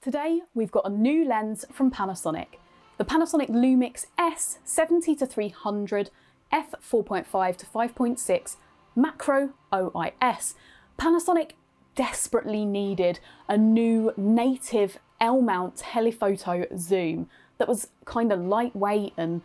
Today we've got a new lens from Panasonic, the Panasonic Lumix S 70-300 f4.5 to 5.6 macro OIS. Panasonic desperately needed a new native L-mount telephoto zoom that was kind of lightweight and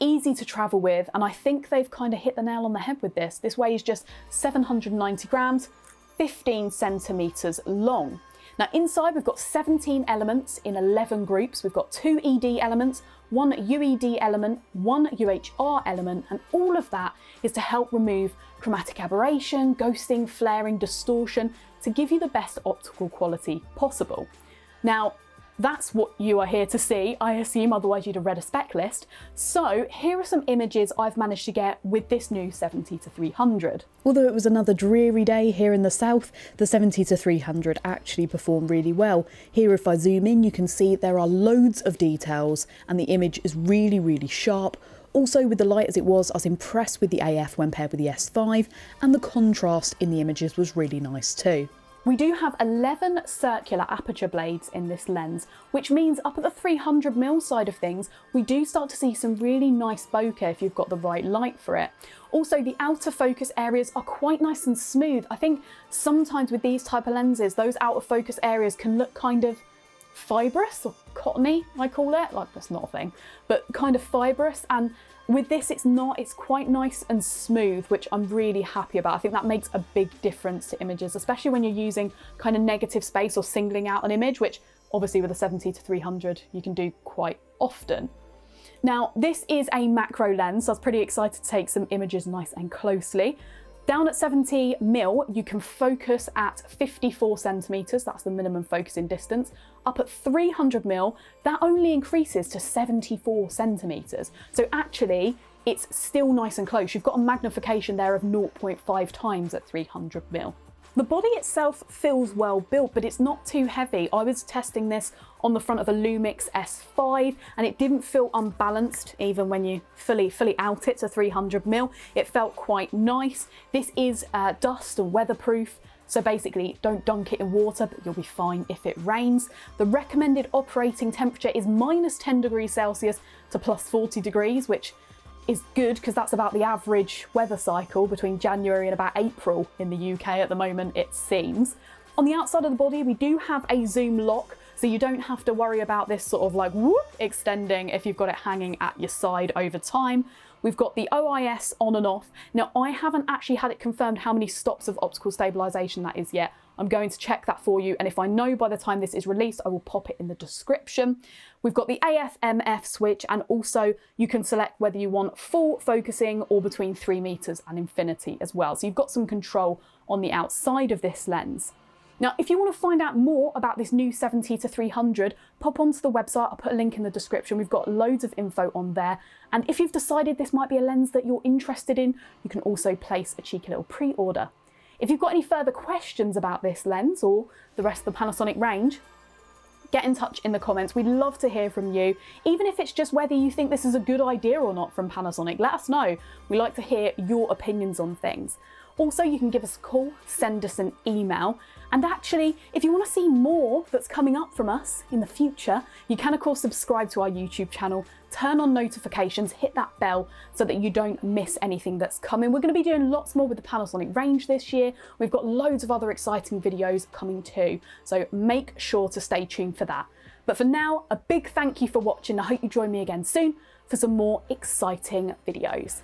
easy to travel with, and I think they've kind of hit the nail on the head with this. This weighs just 790 grams, 15 centimeters long. Now inside we've got 17 elements in 11 groups. We've got 2 ED elements, 1 UED element, 1 UHR element, and all of that is to help remove chromatic aberration, ghosting, flaring, distortion, to give you the best optical quality possible. Now, that's what you are here to see, I assume, otherwise you'd have read a spec list. So here are some images I've managed to get with this new 70-300. Although it was another dreary day here in the south, the 70-300 actually performed really well. Here, if I zoom in, you can see there are loads of details and the image is really, really sharp. Also, with the light as it was, I was impressed with the AF when paired with the S5, and the contrast in the images was really nice too. We do have 11 circular aperture blades in this lens, which means up at the 300mm side of things, we do start to see some really nice bokeh if you've got the right light for it. Also, the outer focus areas are quite nice and smooth. I think sometimes with these type of lenses, those out of focus areas can look kind of fibrous or cottony, I call it. Like, that's not a thing, but kind of fibrous. And with this, it's not, it's quite nice and smooth, which I'm really happy about. I think that makes a big difference to images, especially when you're using kind of negative space or singling out an image, which obviously with a 70-300 you can do quite often. Now, this is a macro lens, so I was pretty excited to take some images nice and closely. Down at 70mm, you can focus at 54 centimeters, that's the minimum focusing distance. Up at 300mm, that only increases to 74 centimeters. So actually, it's still nice and close. You've got a magnification there of 0.5 times at 300mm. The body itself feels well built, but it's not too heavy. I was testing this on the front of a Lumix S5 and it didn't feel unbalanced even when you fully out it to 300mm. It felt quite nice. This is dust and weatherproof, so basically don't dunk it in water, but you'll be fine if it rains. The recommended operating temperature is -10 degrees Celsius to +40 degrees, which is good because that's about the average weather cycle between January and about April in the UK at the moment, it seems. On the outside of the body, we do have a zoom lock, so you don't have to worry about this sort of like whoop extending if you've got it hanging at your side over time. We've got the OIS on and off. Now, I haven't actually had it confirmed how many stops of optical stabilization that is yet. I'm going to check that for you, and if I know by the time this is released, I will pop it in the description. We've got the AF/MF switch, and also you can select whether you want full focusing or between 3 meters and infinity as well. So you've got some control on the outside of this lens. Now, if you want to find out more about this new 70-300, pop onto the website. I'll put a link in the description. We've got loads of info on there. And if you've decided this might be a lens that you're interested in, you can also place a cheeky little pre-order. If you've got any further questions about this lens or the rest of the Panasonic range, get in touch in the comments. We'd love to hear from you. Even if it's just whether you think this is a good idea or not from Panasonic, let us know. We like to hear your opinions on things. Also, you can give us a call, send us an email, and actually, if you want to see more that's coming up from us in the future, you can of course subscribe to our YouTube channel, turn on notifications, hit that bell so that you don't miss anything that's coming. We're going to be doing lots more with the Panasonic range this year. We've got loads of other exciting videos coming too, so make sure to stay tuned for that. But for now, a big thank you for watching. I hope you join me again soon for some more exciting videos.